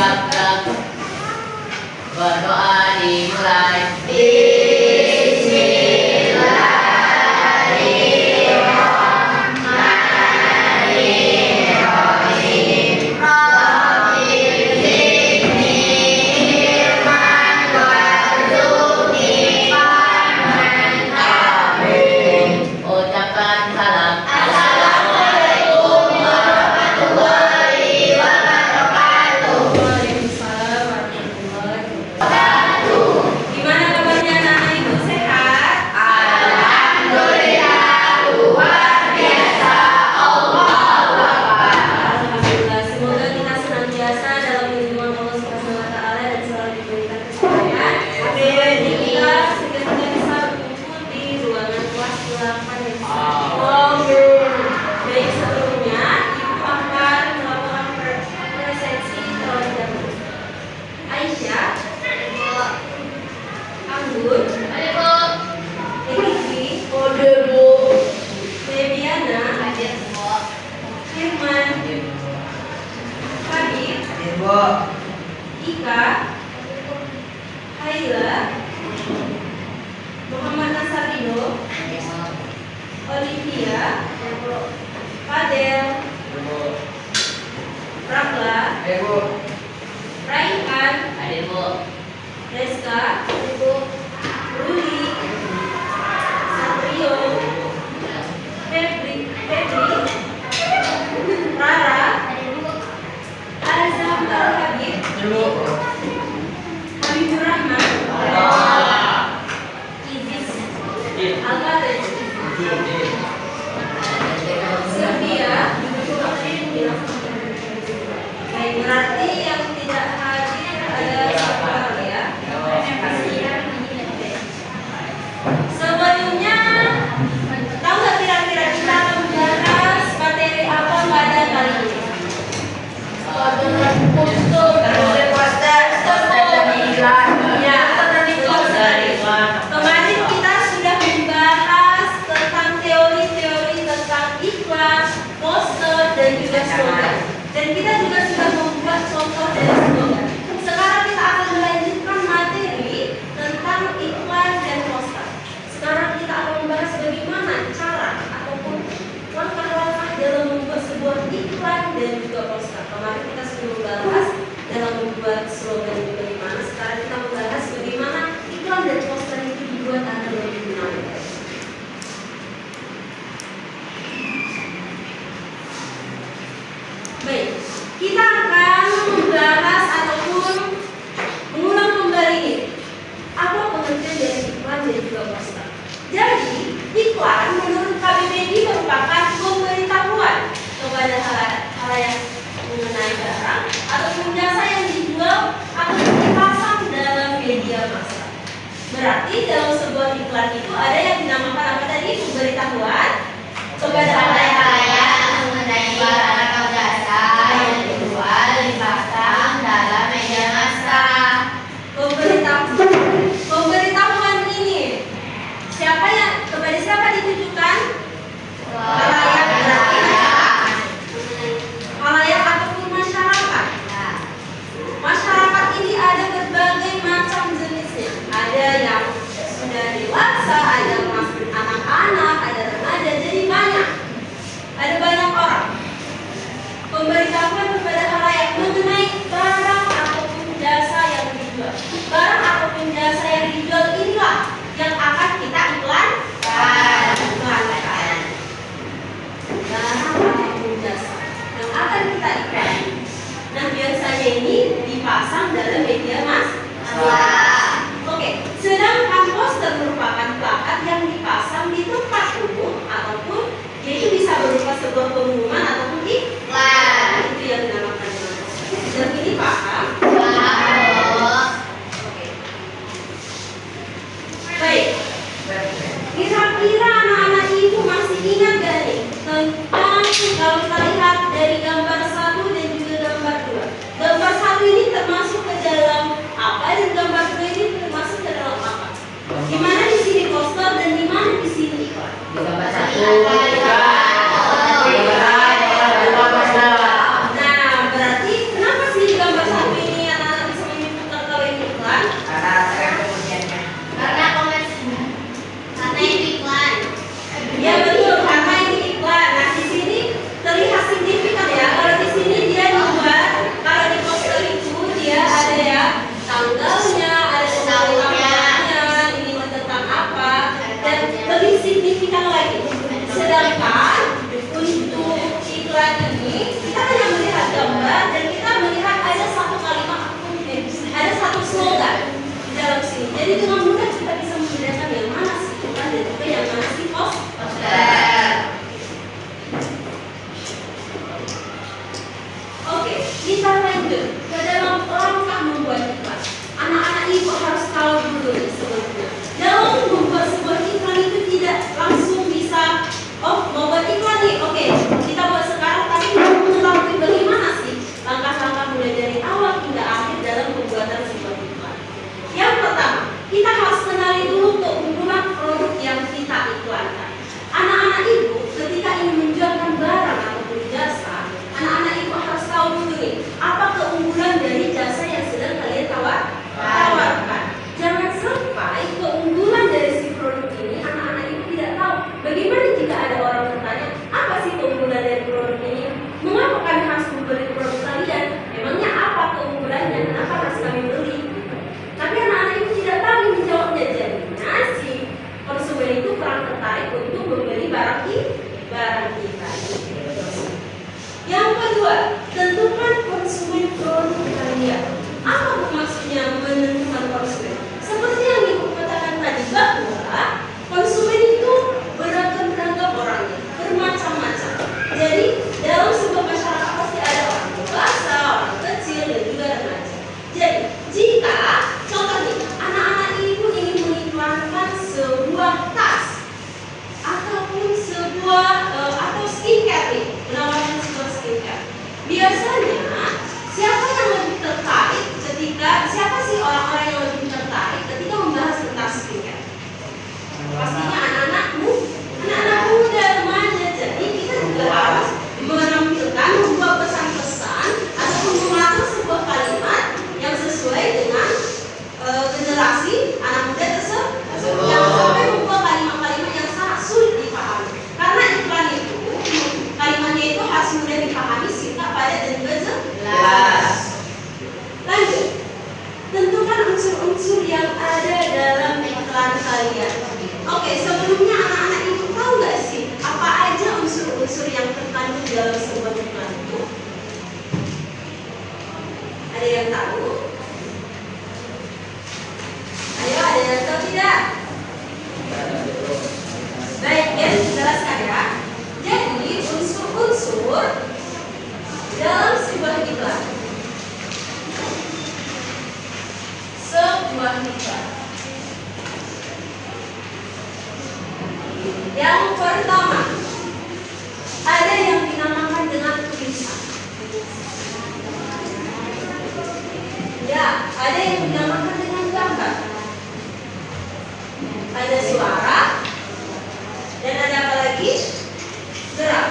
gerak. Berdoa dimulai. Ucapkan salam. Assalamualaikum warahmatullahi wabarakatuh. Waalaikumsalam warahmatullahi wabarakatuh. Gimana kabarnya anak-anak ibu, sehat? Alhamdulillah, luar biasa. Allahu Akbar. Alhamdulillah, semoga kita senantiasa dalam lindungan Allah Subhanahu wa taala dan selalu diberikan kesulitan. Jadi kita segera bisa berkumpul di ruangan kelas 8 ya. Baik, sebelumnya ibu akan melakukan presensi terlebih dahulu. Aisyah, Anggun, Riki, Febiana, Firman, Habib, Ika, Haila, Muhammad Nasarino, Olivia, Fadel, Rakla, Raihan, Reska, Ruli, Satrio, Febri, Rara, Azam Al-Habib, Habibur Rahman, Izis, Al-Qadir, Sylvia. Baik, berarti yang tidak hadir ada satu orang ya. Sebelumnya, tahu nggak kira-kira kita akan membahas materi apa pada kali ini? Ya, kemarin kita sudah membahas tentang teori-teori tentang iklan, poster, dan juga slogan. Dan kita juga sudah membuat contoh dari slogan. Sekarang kita akan melanjutkan materi tentang iklan dan poster. Sekarang kita akan membahas bagaimana cara ataupun langkah-langkah dalam membuat sebuah iklan dan juga poster. Kemarin kita sudah membahas dalam membuat slogan itu bagaimana. Sekarang kita membahas bagaimana iklan dan poster itu dibuat agar lebih menarik. Baik, kita akan membahas ataupun mengulang kembali apa pengertian dari iklan dan juga poster. Jadi, iklan menurut KBBI merupakan pemberitahuan kepada halayak mengenai barang ataupun jasa yang dijual atau dipasang dalam media massa. Berarti dalam sebuah iklan itu ada yang dinamakan apa tadi? Pemberitahuan kepada halayak Mengenai barang atau jasa yang dijual dipasang dalam media massa. Pemberitahuan ini kepada siapa ditujukan? Halayak, berarti halayak ataupun masyarakat. Masyarakat ini ada berbagai macam jenisnya. Ada yang sudah dewasa, ada anak-anak, ada remaja, jadi banyak. Ada banyak orang. Pemberitahuan kepada halayak mengenai barang ataupun jasa yang dijual. Barang ataupun jasa yang dijual inilah yang akan kita iklankan. Barang ataupun jasa yang akan kita iklan. Nah, biasanya ini dipasang dalam media massa. Oke, sedangkan poster merupakan plakat yang dipasang di tempat umum ataupun yaitu bisa berupa sebuah pengumuman ataupun iklan. Itu yang dinamakan dengan poster. Dan ini paham? Oke. Baik. Kira-kira anak-anak ibu masih ingat gak nih tentang kalau kita lihat dari gambar 1 dan juga gambar 2. Gambar 1 ini termasuk ke dalam apa dan gambar 2 ini termasuk ke dalam apa? Di mana di sini poster dan di mana di sini iklan? Di gambar 1. Nah, berarti kenapa sih gambar 1 ini yang tahu? Ayo, ada yang tahu tidak? Baik, ya, jelaskan ya. Jadi unsur-unsur dalam sebuah iklan. Sebuah iklan. Yang pertama, ada yang dinamakan dengan tulisan. Ya, ada yang dinamakan dengan gambar. Ada suara, dan ada apa lagi? Gerak.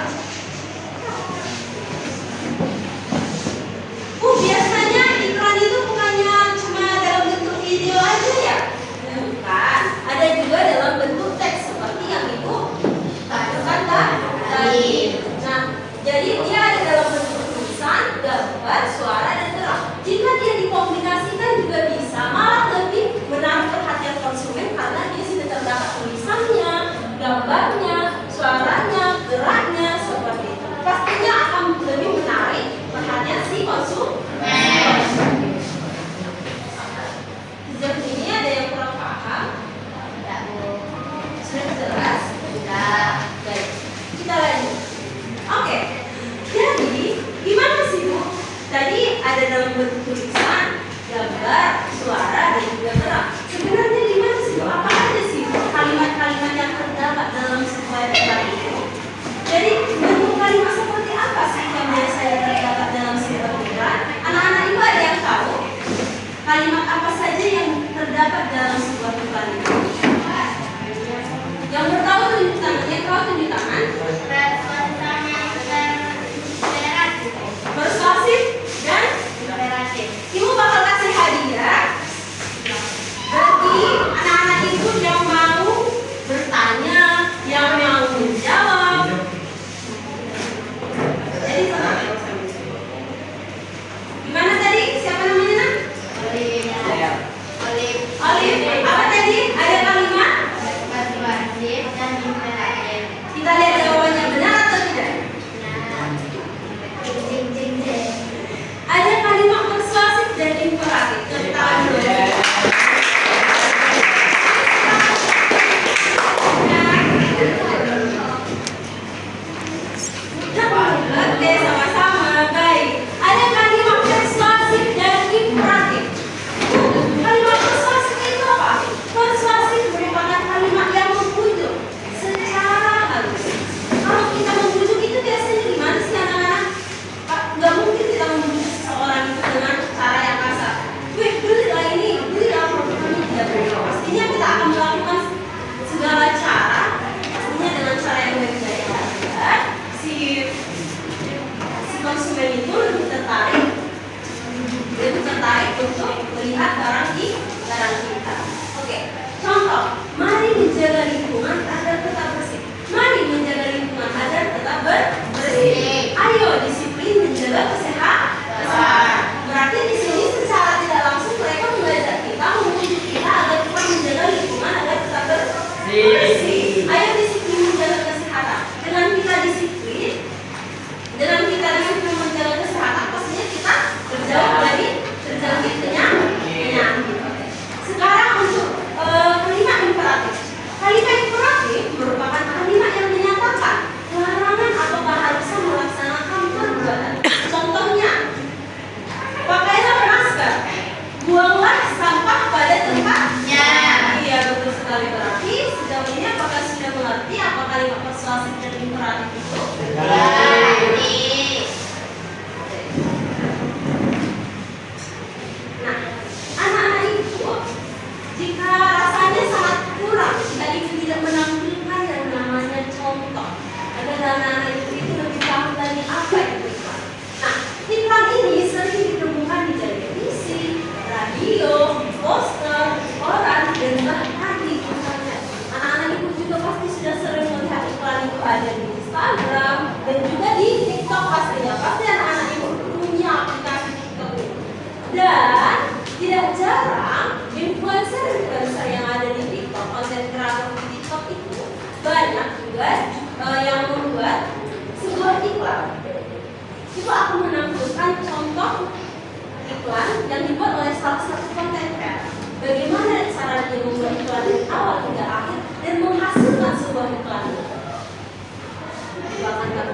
Biasanya iklan itu bukannya cuma dalam bentuk video aja ya? Bukan, ada juga dalam bentuk teks seperti yang Ibu katakan tadi. Nah, jadi dia ada dalam bentuk tulisan, gambar, suara, dan gerak. Jika dia dikombinasikan juga bisa, malah lebih menarik perhatian konsumen karena dia sudah terdapat tulisannya, gambarnya, suaranya, geraknya, seperti itu. Pastinya akan lebih menarik perhatian si konsumen. Sejauh ini ada yang kurang paham? Tidak, Bu. Sudah jelas? Sudah. Baik, kita lanjut. Oke, jadi gimana sih Bu? Tadi ada dalam bentuk tulisan, gambar, suara, dan juga gerak. Sebenarnya gimana sih Bu? Apa aja sih Bu kalimat-kalimat yang terdapat dalam sebuah iklan itu? Jadi bentuk kalimat seperti apa sih yang biasanya terdapat dalam sebuah iklan? Anak-anak Ibu ada yang tahu? Kalimat apa saja yang terdapat dalam sebuah iklan itu? Yang bertahu tunjuk tangan, yang tahu tunjuk tangan. Persuasif dan Imperatif. Ibu bakal kasih hadiah bagi anak-anak Ibu yang mau bertanya, yang mau menjawab. Jadi tenang. Gimana tadi? Siapa namanya nak? Oleh Olive. Apa tadi? Ada kalimat? persuasif dan imperatif. Kita lihat jawabannya benar atau tidak? Nah, jing jing jing. Ada kalimat persuasif dan imperatif. Tepuk tangan dulu. Oke, sama-sama. Baik. Ada kalimat persuasif dan imperatif. Kalimat persuasif itu apa? Persuasif merupakan kalimat yang membujuk secara halus. Kalau kita membujuk itu biasanya gimana sih anak-anak? Nggak mungkin kita membujuk seseorang itu dengan cara yang kasar. Wih, belilah ini, belilah produk kami, tidak boleh. Pastinya kita akan melakukan segala cara, pastinya dengan cara yang baik-baik agar si konsumen itu lebih tertarik untuk melihat barang kita. Oke, contoh, mari menjaga lingkungan agar tetap bersih. Mari menjaga lingkungan agar tetap bersih. Ayo disiplin menjaga kesehatan. Berarti di sini secara tidak langsung mereka mengajak kita, membujuk kita agar kita menjaga lingkungan agar tetap bersih. Ayo disiplin menjaga kesehatan. Dengan kita disiplin menjaga kesehatan, pastinya kita terjauh dari terjangkit penyakit. Sekarang untuk kalimat imperatif. Kalimat imperatif merupakan kalimat yang menyatakan larangan atau keharusan melaksanakan perbuatan. Contohnya, pakailah masker, buanglah sampah pada tempatnya. Iya, betul sekali. Berarti sejauh ini apakah sudah mengerti apa kalimat persuasif dan imperatif itu? Nah, anak-anak Ibu, jika rasanya sangat kurang, jika Ibu tidak menampilkan yang namanya contoh, agar anak-anak Ibu itu lebih paham dari apa itu iklan. Nah, iklan ini sering ditemukan di televisi, radio, poster, koran, dan bahkan di internet. Anak-anak Ibu juga pasti sudah sering melihat iklan itu ada di Instagram dan juga di TikTok pastinya. Pasti anak-anak Ibu punya aplikasi TikTok itu. Dan tidak jarang influencer yang ada di TikTok, konten kreator di TikTok itu banyak juga yang membuat sebuah iklan. Itu akan menampilkan contoh iklan yang dibuat oleh salah satu konten kreator. Bagaimana cara dia membuat iklan dari awal hingga akhir dan menghasilkan sebuah iklan. Bahkan iklan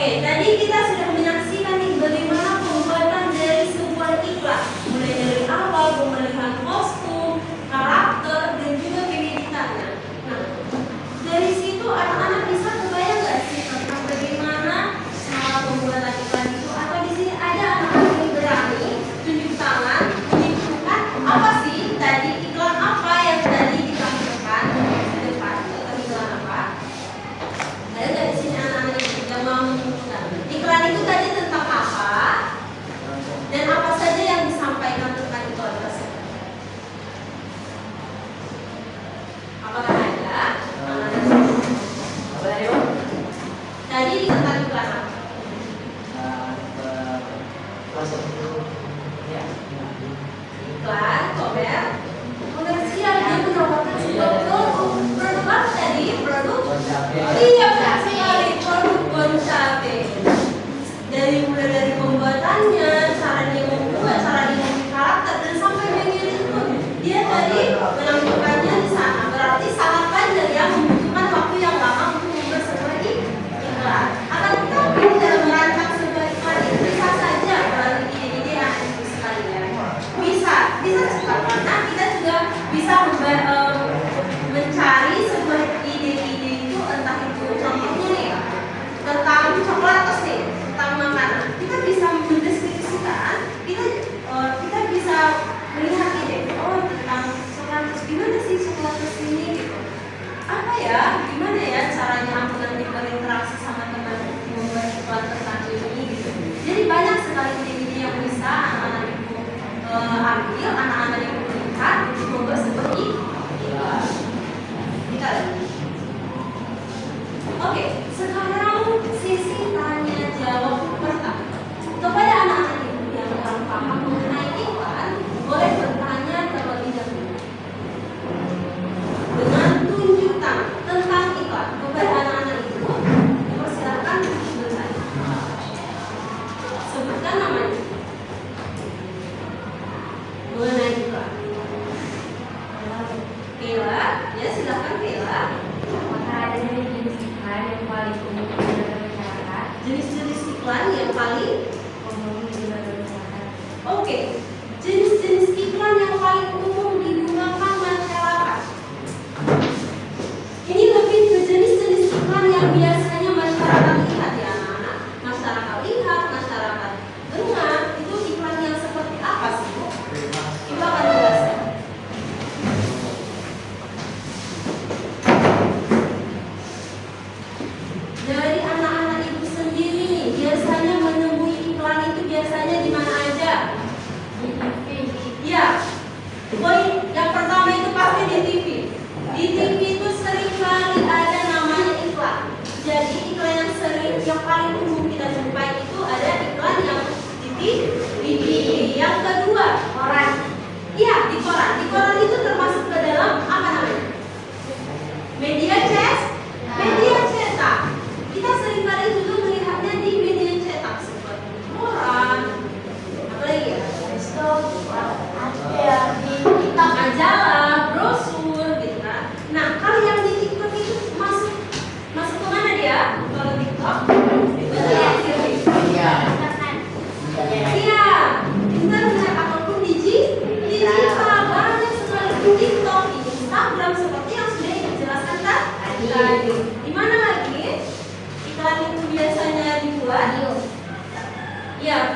Oke, tadi kita sudah menyaksikan nih bagaimana pembuatan dari sebuah iklan, mulai dari awal pemilihan kostum, karakter, dan juga pengeditannya. Nah, dari situ anak-anak bisa kebayang nggak sih tentang bagaimana cara pembuatan iklan itu? Atau di sini ada anak-anak yang berani tunjuk tangan, menunjukkan apa sih tadi iklan apa yang tadi ditampilkan di depan, atau iklan apa? Ada nggak di sini anak-anak yang mau menunjukkan iklan itu tadi tentang apa dan apa saja yang disampaikan tentang iklan tersebut? Apakah ada? Tadi tentang iklan apa? Iklan komersial dia menawarkan sebuah produk apa tadi? Produk? Iya benar sekali, produk Bon Cabe. Mulai dari pembuatannya, cara dia membuat, cara dia membuat karakter dan sampai mengedit pun dia tadi menampilkannya di sana. Berarti sangat panjang ya, membutuhkan waktu yang lama untuk membuat sebuah iklan. Akan tetapi dalam merancang sebuah iklan itu bisa saja melalui ide-ide yang ada sekali ya. Bisa cepat karena kita juga bisa mencari sebuah ide-ide itu, entah itu contohnya nih tentang coklat atau steak, tentang makanan. Kita bisa mendeskripsikan, kita bisa melihat ide, oh tentang coklat terus gimana sih coklat terus ini gitu. Apa ya, gimana ya caranya aku nanti berinteraksi sama teman membuat iklan tentang ini gitu. Jadi banyak sekali ide-ide yang bisa anak-anak itu ambil, anak-anak itu lihat untuk membuat sebuah iklan. Kita lagi. Oke, sekarang sesi tanya jawab pertama. Kepada anak-anak ibu yang kurang paham mengenai iklan, boleh bertanya terlebih dahulu. Dengan tunjuk tangan tentang iklan kepada anak-anak ibu, dipersilakan bertanya. Sebutkan namanya. Mengenai iklan. Kela, ya silakan Kela. Apakah ada jenis iklan yang paling umum digunakan masyarakat? Jenis-jenis iklan yang paling Umum digunakan masyarakat. oke. Jenis-jenis iklan yang paling umum digunakan masyarakat. Ini lebih ke jenis-jenis iklan yang biasanya masyarakat lihat ya anak-anak. Masyarakat lihat, masyarakat dengar. Itu iklan yang seperti apa sih Bu? Ibu akan jelaskan. Dari anak-anak ibu sendiri nih, biasanya menemui iklan itu biasanya di mana aja?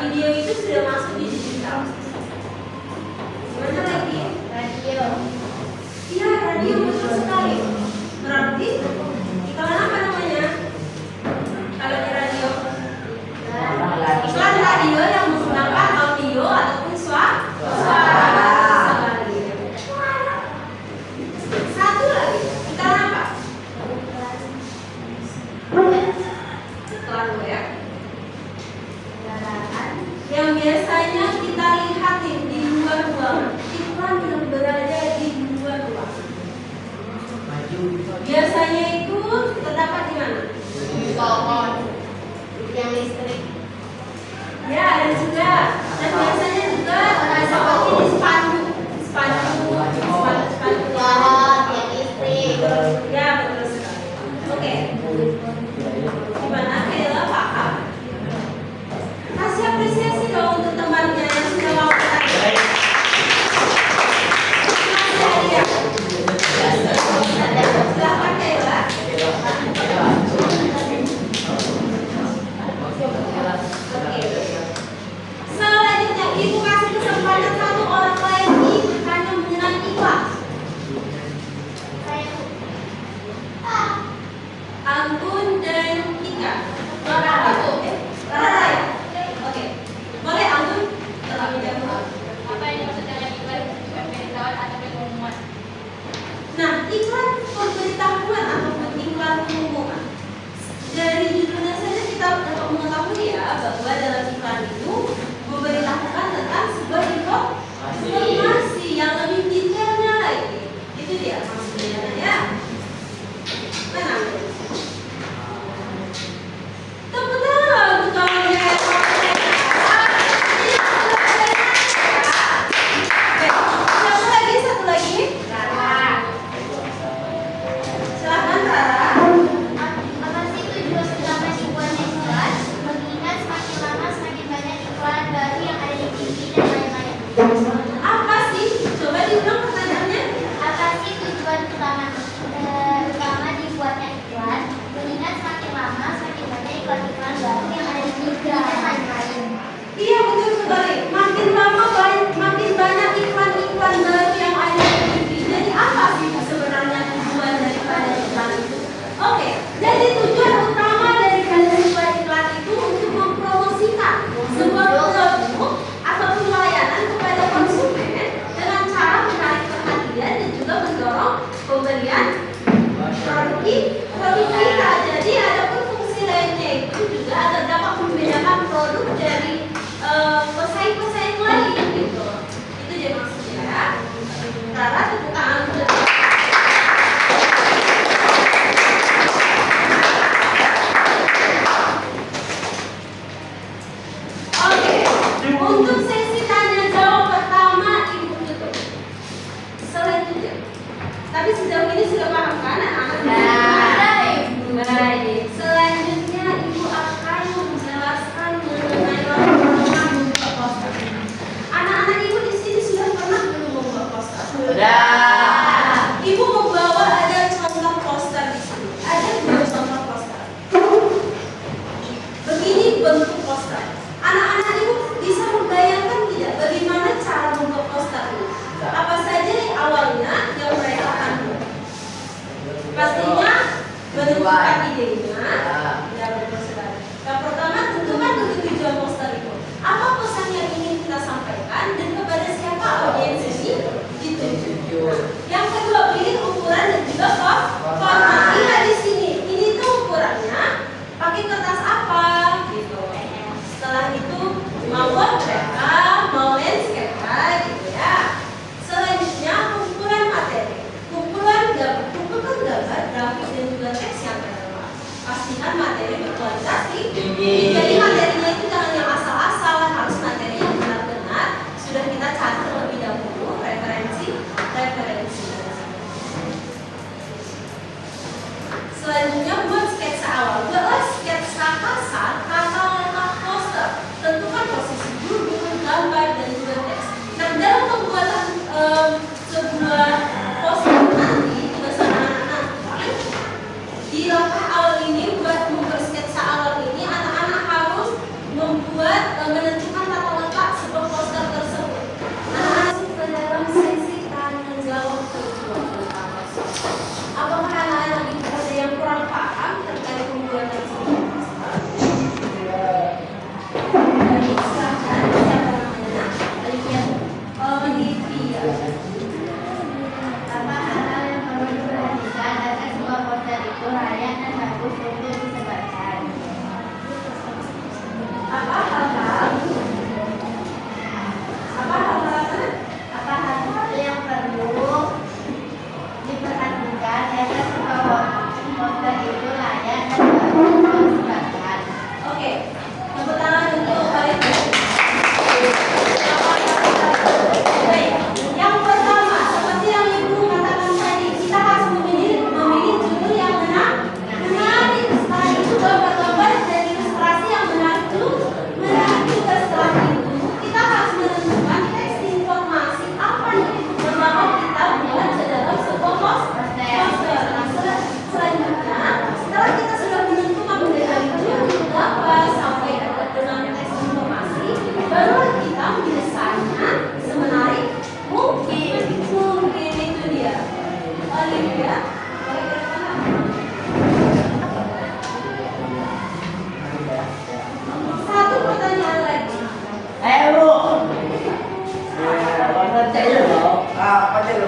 video itu sudah masuk di digital. Gimana lagi? Radio. Iya, radio betul sekali. Berarti iklan apa namanya? Kalau di radio, iklan radio yang menggunakan audio ataupun suara. Satu lagi, iklan apa? Iklan web yang biasanya kita lihatin di luar ruangan. Iklan yang berada di luar ruangan. Biasanya itu terdapat di mana? Telepon. Yang listrik. Ya, ada juga. Dan biasanya juga seperti di spanduk. Pohon, yang listrik. Ya, betul sekali. Oke. Gimana? Kayla paham? Kasih apresiasi dong untuk temannya yang sudah mau bertanya. Kasih hadiah. Silahkan Kayla. Selanjutnya, Ibu kasih kesempatan satu orang lagi hanya menyerang iklan. Anggun dan Ika. Lara ya? Oke. Boleh Anggun terlebih dahulu. Apa yang dimaksud dengan iklan? Pemberitahuan atau pengumuman? Nah, iklan pemberitahuan ataupun iklan pengumuman. Dari judulnya saja kita dapat mengetahui ya bahwa dalam iklan itu memberitahukan tentang sebuah informasi yang lebih detailnya lagi. Itu dia maksudnya ya. Mana? Tepuk tangan untuk kawan yang satu lagi. Silahkan Rara. Apa sih tujuan utama dibuatnya iklan? Mengingat semakin lama semakin banyak iklan baru yang ada di TV dan lain-lain. Apa sih? Coba diulang pertanyaannya. Apa sih tujuan utama dibuatnya iklan? Mengingat semakin lama semakin banyak iklan-iklan baru yang ada di TV dan lain-lain. Iya betul sekali. Makin lama makin banyak iklan-iklan baru yang ada di TV. Jadi apa sih sebenarnya tujuan daripada iklan itu? Oke, jadi tujuan utama daripada sebuah iklan itu untuk mempromosikan sebuah produk ataupun layanan kepada konsumen dengan cara menarik perhatian dan juga mendorong pembelian produk kita. Jadi ada pun fungsi lainnya itu juga agar dapat membedakan produk dari pesaing-pesaing lain gitu. Itu dia maksudnya ya. Rara tepuk tangan dulu. Oke, untuk sesi tanya jawab pertama Ibu tutup. Selanjutnya, tapi sejauh ini sudah paham kan anak-anak? Baik. Selanjutnya Ibu akan menjelaskan mengenai lama membuat poster. Anak-anak Ibu di sini sudah pernah belum membuat poster? Sudah. Ibu membawa ada contoh poster di sini. Ada 2 contoh poster. Begini bentuk poster. Anak-anak Ibu bisa membayangkan tidak bagaimana cara membuat poster ini? Apa saja awalnya yang mereka akan buat? Pastinya menentukan idenya. Ya betul sekali. Yang pertama tentukan dulu tujuan poster itu. Apa pesan yang ingin kita sampaikan dan kepada siapa audiens ini? Gitu. Yang kedua pilih ukuran dan juga format. Lihat di sini. Ini tuh ukurannya pakai kertas apa? Gitu. Setelah itu mau mereka mau landscape gitu ya. Selanjutnya kumpulan materi. Kumpulan gambar, grafik dan juga teks yang relevan. Pastikan materi berkualitas tinggi. Jadi materinya itu jangan yang asal-asal, harus materi yang benar-benar sudah kita cari terlebih dahulu referensi. Selanjutnya buat sketsa awal. Buatlah sketsa kasar tata letak poster. Tentukan posisi judul, gambar dan juga teks. Nah dalam pembuatan sebuah poster nanti juga sama anak-anak di langkah awal ini buat membuat sketsa awal ini anak-anak harus menentukan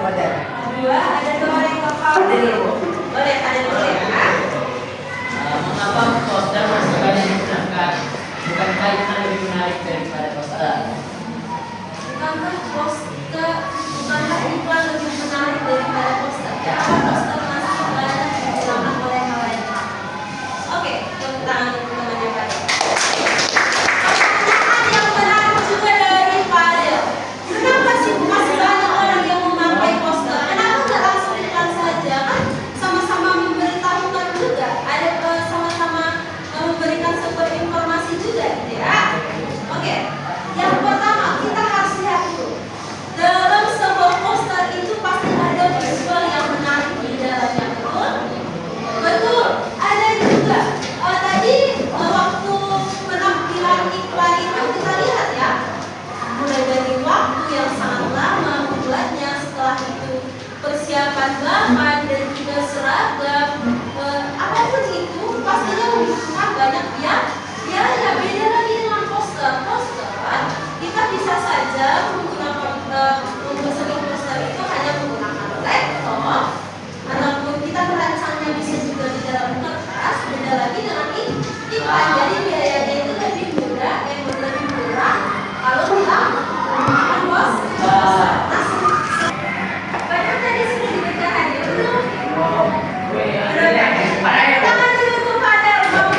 Dua, ada dua yang kapal. Boleh, ada dua ya. Mengapa poster masih banyak digunakan? Bukankah itu lebih menarik daripada poster? Bukankah iklan lebih menarik daripada poster? Kenapa poster masih banyak digunakan oleh halayak? Oke, tepuk tangan untuk teman yang baik. Pertanyaan yang menarik juga dari Fadil. Kenapa sih masih banyak orang yang memakai poster? Kenapa nggak langsung iklan saja? Kan sama-sama memberitahukan juga. Ada sama-sama memberikan sebuah informasi juga, gitu ya. Oke, yang pertama kita harus lihat dulu. Dalam sebuah poster itu pasti ada visual yang menarik di dalamnya, betul? Betul. Ada juga tadi waktu penampilan iklan itu kita lihat ya, mulai dari waktu yang sangat lama membuatnya, setelah itu persiapan bahan dan juga seragam, apapun itu pastinya membutuhkan banyak biaya. Beda lagi dengan poster. Kita bisa saja menggunakan mempesan poster itu hanya menggunakan laptop, ataupun kita merancangnya bisa juga di dalam kertas. Beda lagi dengan iklan. Jadi biayanya itu lebih murah kalau kita menggunakan poster. Banyak tadi sudah dibacakan ya, belum? Tangan dulu tuh pada silakan.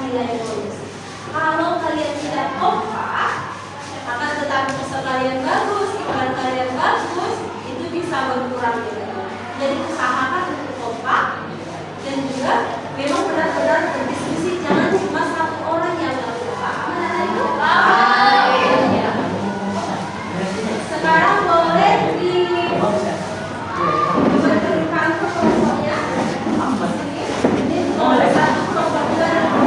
nilai bonus. Kalau kalian tidak kompak, akan tetapi usaha kalian bagus, iklan kalian bagus, itu bisa berkurang nilainya. Jadi usahakan untuk kompak dan juga memang benar-benar berdiskusi, jangan cuma satu orang yang kompak. Sekarang boleh diberikan kelompoknya. Ini kelompok 1, kelompok 2, dan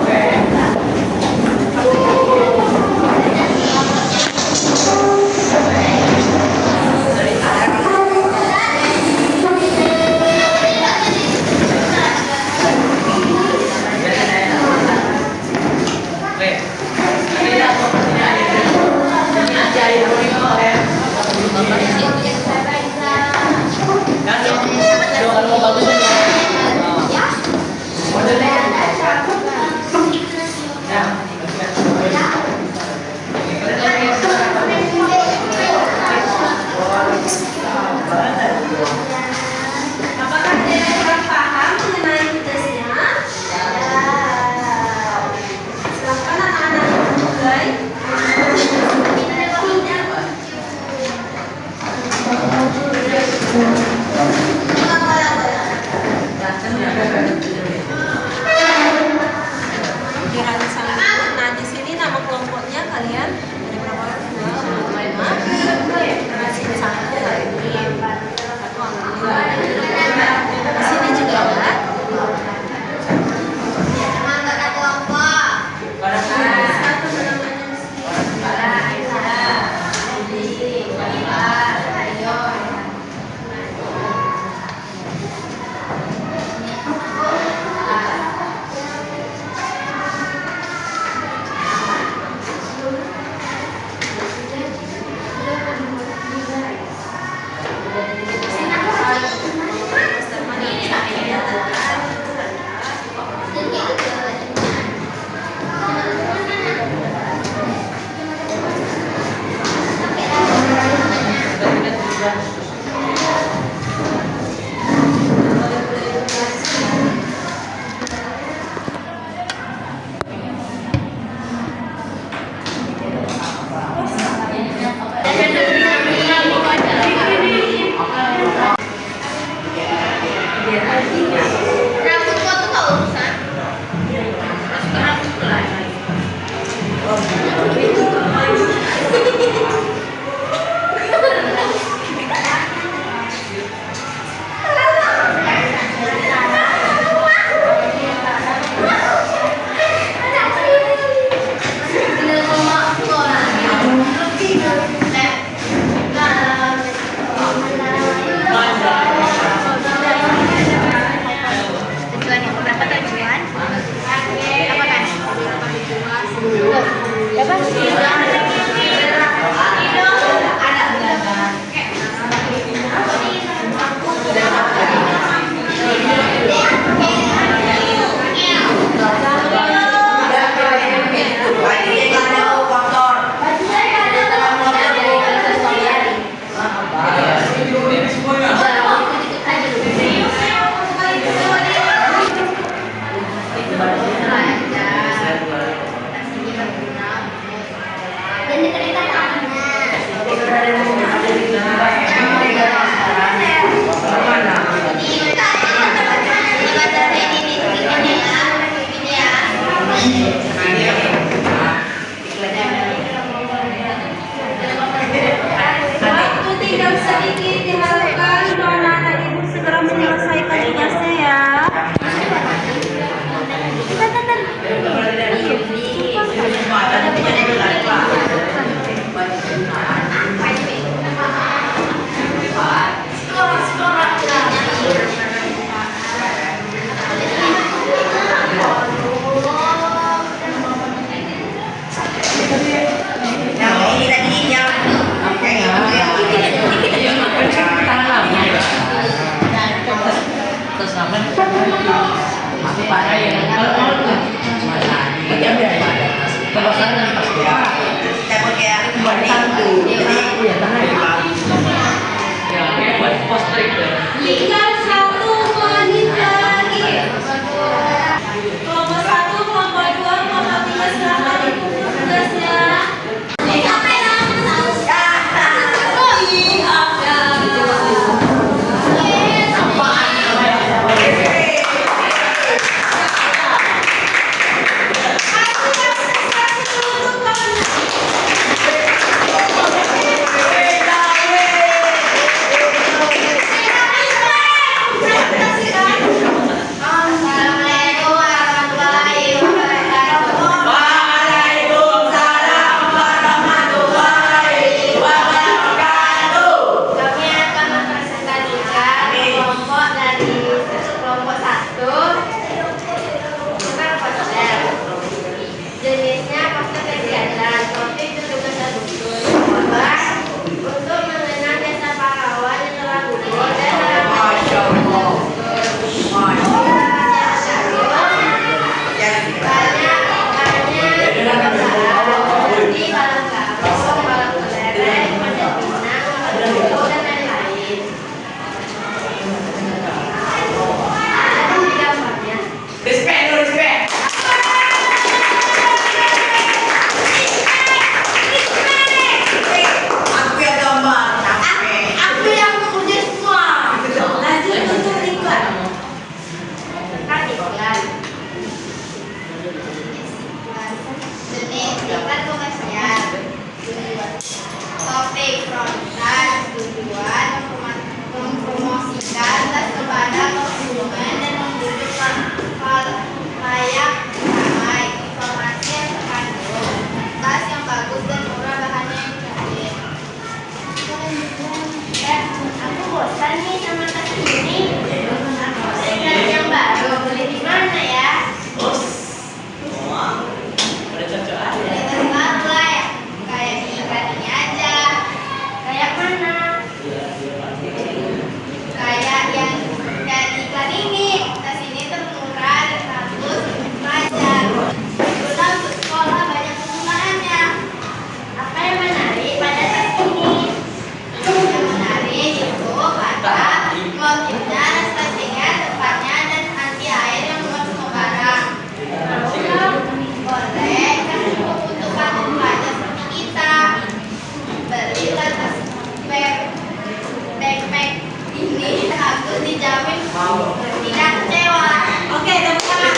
kelompok 1, kelompok 2, Tidak kecewa. Oke, tepuk tangan.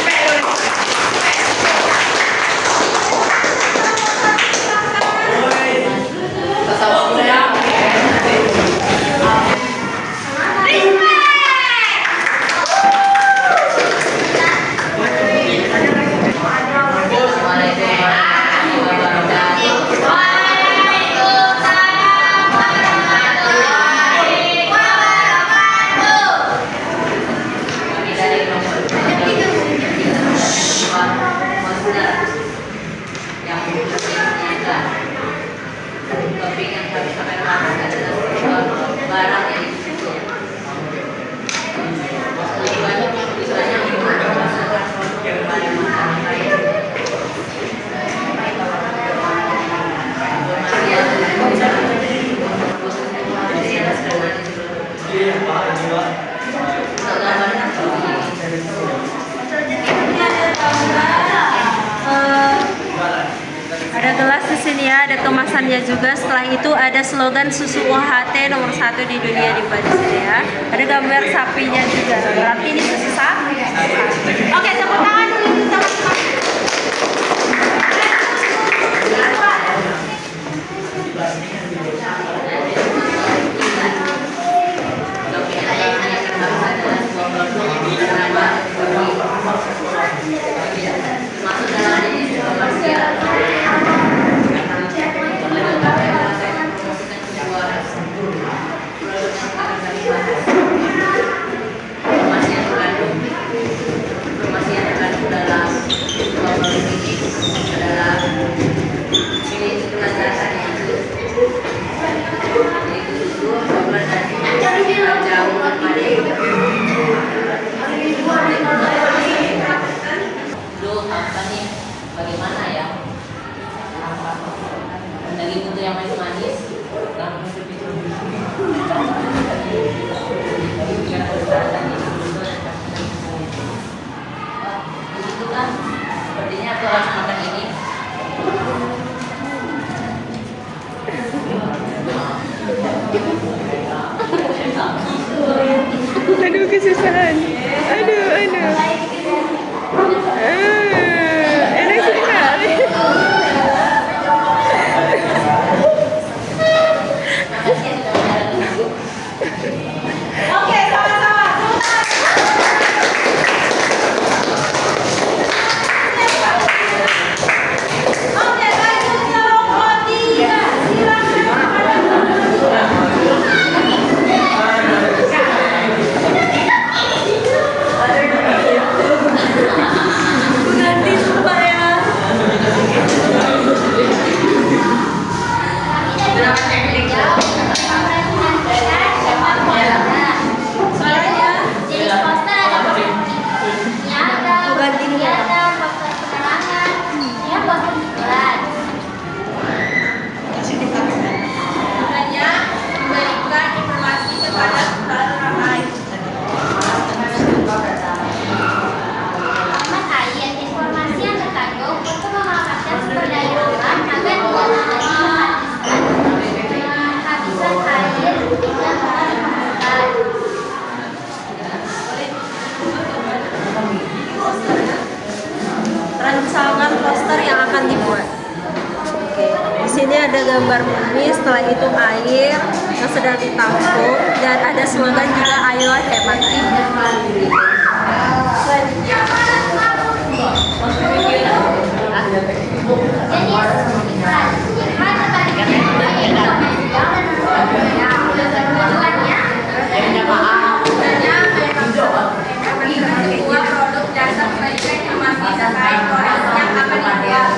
Ada gelas di sini ya, ada kemasannya juga. Setelah itu ada slogan susu UHT nomor 1 di dunia di sini ya. Ada gambar sapinya juga. Berarti ini susu sapi. Oke, tepuk tangan dulu untuk teman-teman. Bagaimana ya? Daging untuk yang manis-manis, begitu kan? Sepertinya aku harus makan ini. Aduh kesusahan. Aduh. Enak sekali. Oke, sama-sama. Oke, lanjut kelompok 3. Ganti sumpah ya. Jadi poster ada poster ini ada poster penerangan, ya poster iklan. Tujuannya memberikan informasi kepada para rakyat. Aman air, informasi yang terkandung untuk memanfaatkan sumber daya alam agar tidak terjadi kehabisan air dan pemasukan. Rancangan poster yang akan dibuat. Oke, di sini ada gambar bumi, setelah itu air yang sedang ditampung dan ada slogan juga ayo hemat air. Selanjutnya produk jasa kebaikan yang masih terkait koreksi yang akan dibuat.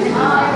ya.